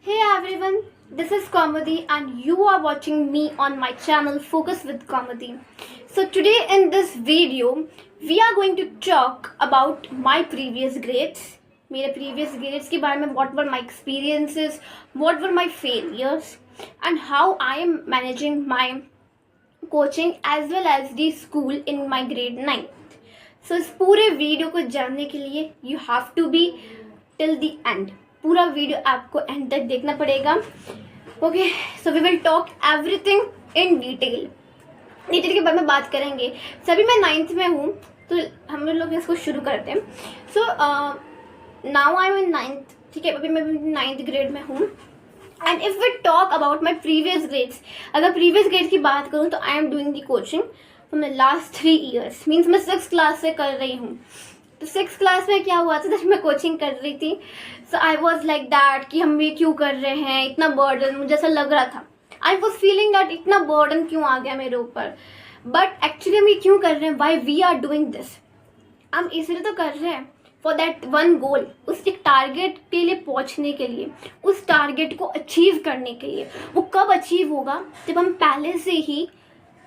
Hey everyone, this is Kamadi and you are watching me on my channel Focus with Kamadi. So today in this video, we are going to talk about my previous grades. मेरे previous grades के बारे में what were my experiences, what were my failures and how I am managing my coaching as well as the school in my grade 9. So इस पूरे video को जानने के लिए you have to be till the end. पूरा video आपको end तक देखना पड़ेगा. Okay, so we will talk everything in detail के बारे में बात करेंगे. सभी मैं 9th में हूँ तो हम लोग इसको शुरू करते हैं. So now I am in 9th. ठीक है, अभी मैं 9th ग्रेड में हूँ. And if we talk about my previous grades, अगर प्रीवियस ग्रेड की बात करूँ तो I am doing the coaching from the last 3 years. Means मैं 6th क्लास से कर रही हूँ. तो 6th क्लास में क्या हुआ था जब मैं कोचिंग कर रही थी, सो आई वॉज लाइक दैट कि हम ये क्यों कर रहे हैं, इतना बर्डन. मुझे ऐसा लग रहा था, आई वॉज फीलिंग दैट इतना बर्डन क्यों आ गया मेरे ऊपर. बट एक्चुअली हम ये क्यों कर रहे हैं, why we are doing this. हम इसलिए तो कर रहे हैं फॉर दैट वन गोल, उस एक टारगेट के लिए पहुंचने के लिए, उस टारगेट को अचीव करने के लिए. वो कब अचीव होगा, जब हम पहले से ही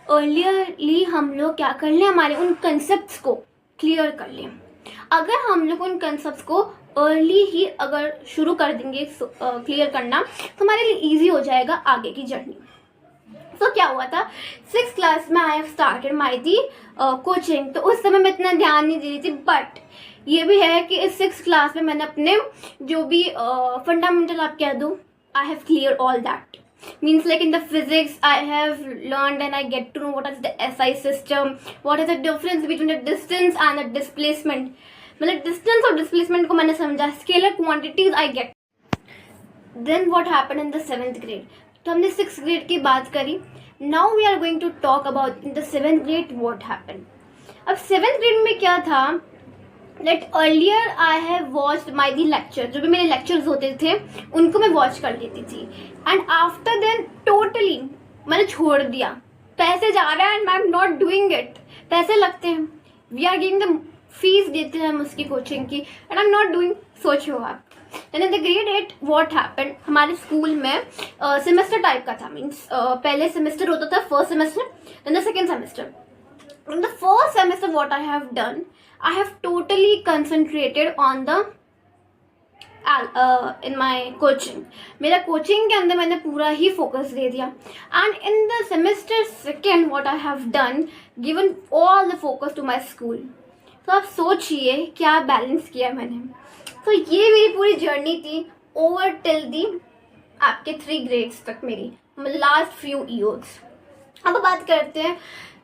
अर्लियरली हम लोग क्या कर लें, हमारे उन कंसेप्ट को क्लियर कर लें. अगर हम लोग उन कंसेप्ट को अर्ली ही अगर शुरू कर देंगे क्लियर करना, तो हमारे लिए इजी हो जाएगा आगे की जर्नी. तो क्या हुआ था, 6th क्लास में I have started my the coaching. तो उस समय मैं इतना ध्यान नहीं दे रही थी. बट ये भी है कि इस 6th क्लास में मैंने अपने जो भी फंडामेंटल आप कह दो, I have clear all that. Means like in the physics I have learned and I get to know what is the SI system, what is the difference between the distance and the displacement. मतलब distance और displacement को मैंने समझा, scalar quantities I get. Then what happened in the 7th grade. तो हमने 6th grade की बात करी. Now we are going to talk about in the 7th grade what happened. अब 7th grade में क्या था, that earlier I have watched my the lecture, जो भी मेरे lectures होते थे उनको मैं watch कर लेती थी. And after then totally मैंने छोड़ दिया. पैसे जा रहे हैं and I'm not doing it. पैसे लगते हैं, we are giving the fees देते हैं हम उसकी कोचिंग की, and I'm not doing. सोचो आप. And in the grade 8 what happened, हमारे स्कूल में सेमेस्टर टाइप का था. मीन्स पहले सेमेस्टर होता था, first semester, then the second semester. In the first semester what I have done, I have totally concentrated on the in my coaching. मेरा coaching के अंदर मैंने पूरा ही फोकस दे दिया. And in the semester second what I have done, given all the focus to my school. तो आप सोचिए क्या बैलेंस किया मैंने. तो ये मेरी पूरी जर्नी थी ओवर टिल दी आपके 3 grades तक, मेरी लास्ट फ्यू ईयर्स. अब बात करते हैं.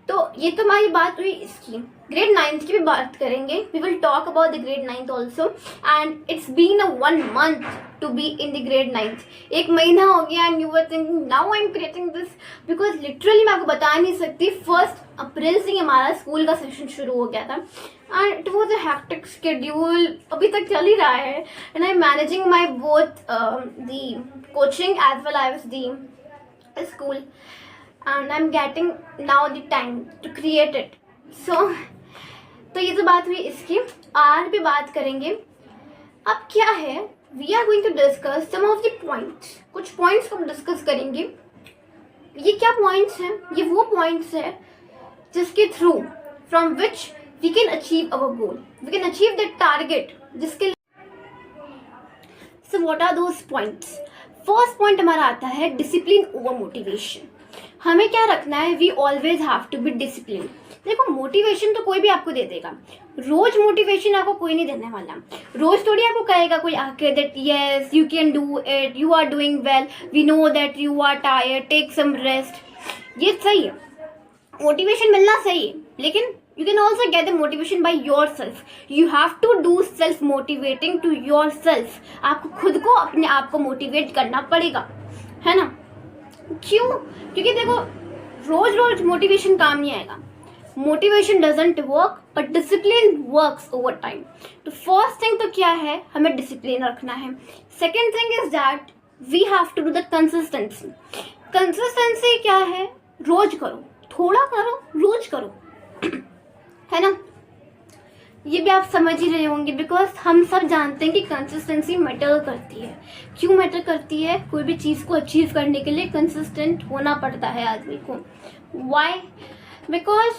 तो ये तो हमारी बात हुई इसकी. ग्रेड 9th की भी बात करेंगे. We will talk about the grade 9th also. And it's been a 1 month to be in the grade 9th. 1 महीना हो गया and you were thinking now I am creating this, because literally मैं आपको बता नहीं सकती. 1 अप्रैल से हमारा स्कूल का सेशन शुरू हो गया था and it was a hectic schedule. अभी तक चल ही रहा है and I am managing my both the coaching as well as the school. And I'm getting now the time to create it. तो ये तो बात हुई इसकी. आज भी बात करेंगे. अब क्या है, we are going to discuss some of the points. कुछ points को डिस्कस करेंगे. ये क्या points हैं, ये वो points हैं जिसके through from which we can achieve our goal, we can achieve the target जिसके. So what are those points? First point हमारा आता है discipline over motivation. हमें क्या रखना है, we always have to be discipline. देखो मोटिवेशन तो कोई भी आपको दे देगा, रोज मोटिवेशन आपको कोई नहीं देने वाला. रोज थोड़ी आपको कहेगा कोई आके that yes you can do it, you are doing well, we know that you are tired, take some rest. ये सही है, मोटिवेशन मिलना सही है, लेकिन you can also get the motivation by yourself. You have to do self motivating to yourself. आपको खुद को अपने आप को मोटिवेट करना पड़ेगा, है ना. क्यों, क्योंकि देखो रोज रोज मोटिवेशन काम नहीं आएगा. Motivation doesn't work but discipline works over time. तो फर्स्ट थिंग तो क्या है, हमें डिसिप्लिन रखना है. Second thing is that we have to do the consistency. Consistency क्या है, रोज करो, थोड़ा करो, रोज करो, है ना. ये भी आप समझ ही रहे होंगे, बिकॉज हम सब जानते हैं कि कंसिस्टेंसी मैटर करती है। क्यों मैटर करती है? कोई भी चीज़ को अचीव करने के लिए कंसिस्टेंट होना पड़ता है आदमी को। वाई? बिकॉज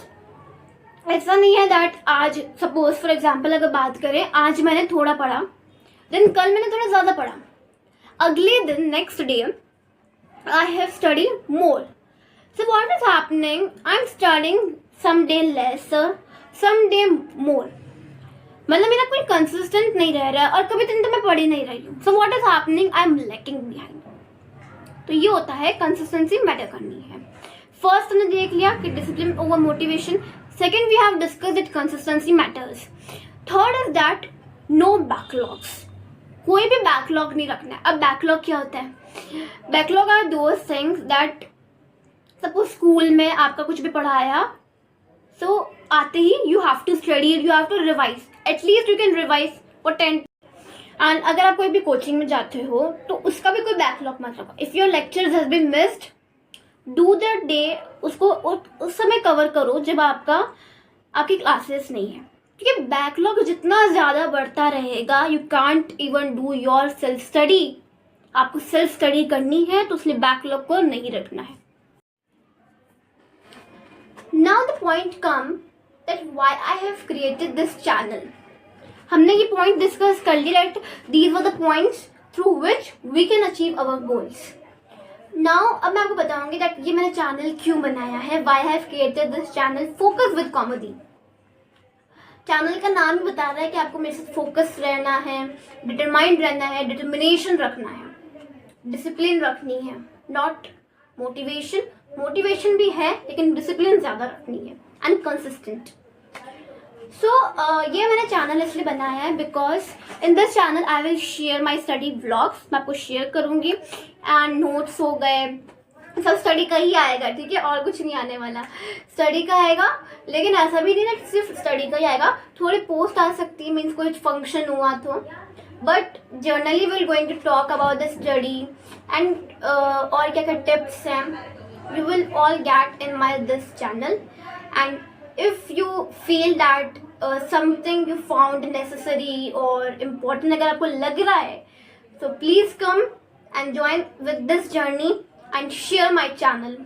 ऐसा नहीं है दैट आज सपोज फॉर एग्जाम्पल अगर बात करें, आज मैंने थोड़ा पढ़ा, देन कल मैंने थोड़ा ज़्यादा पढ़ा, अगले दिन next day I have study more. So what is happening? I am studying some day lesser, some day more. मतलब मेरा कोई कंसिस्टेंट नहीं रह रहा है और कभी दिन तो मैं पढ़ ही नहीं रही हूँ। सो what is happening? I am lacking behind. तो ये होता है कंसिस्टेंसी मैटर करनी है। फर्स्ट हमने देख लिया कि discipline over motivation. Second we have discussed that consistency matters. Third is that no backlogs. कोई भी बैकलॉग नहीं रखना है। अब बैकलॉग क्या होता है? Backlog are those things that suppose school में आपका कुछ भी पढ़ाया, सो आते ही you have to study, you have to revise, at least you can revise for 10। And अगर आप कोई भी कोचिंग में जाते हो तो उसका भी कोई बैकलॉग मत रखो। If your lectures has been missed, do that day, उसको उस समय कवर करो जब आपकी क्लासेस नहीं है। क्योंकि बैकलॉग जितना ज़्यादा बढ़ता रहेगा, you can't even do your self study. आपको सेल्फ स्टडी करनी है तो इसलिए बैकलॉग को नहीं रखना है। Now the point come that why I have created this channel. हमने ये point discuss कर लिया that these were the points through which we can achieve our goals. Now अब मैं आपको बताऊंगी that ये मैंने channel क्यों बनाया है, why I have created this channel Focus with Comedy. Channel का नाम ही बता रहा है कि आपको मेरे साथ फोकस रहना है, डिटरमाइंड रहना है, डिटर्मिनेशन रखना है, डिसिप्लिन रखनी है, नॉट मोटिवेशन। मोटिवेशन भी है लेकिन डिसिप्लिन ज़्यादा रखनी है एंड कंसिस्टेंट। सो ये मैंने चैनल इसलिए बनाया है because in this channel I will share my study vlogs. मैं आपको शेयर करूँगी एंड नोट्स हो गए, सब स्टडी का ही आएगा, ठीक है, और कुछ नहीं आने वाला, स्टडी का आएगा। लेकिन ऐसा भी नहीं ना सिर्फ स्टडी का ही आएगा, थोड़ी पोस्ट आ सकती है, मीन्स कोई फंक्शन हुआ तो, but generally will going to talk about the study and और क्या क्या टिप्स हैं you will all get in my this channel. And if you feel that something you found necessary or important अगर आपको लग रहा है, so please come and join with this journey and share my channel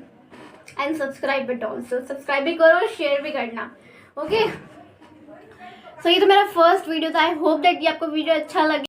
and subscribe it also. subscribe भी करो और share भी करना, okay? So ये तो मेरा फर्स्ट वीडियो था। आई होप दैट ये आपको वीडियो अच्छा लगे।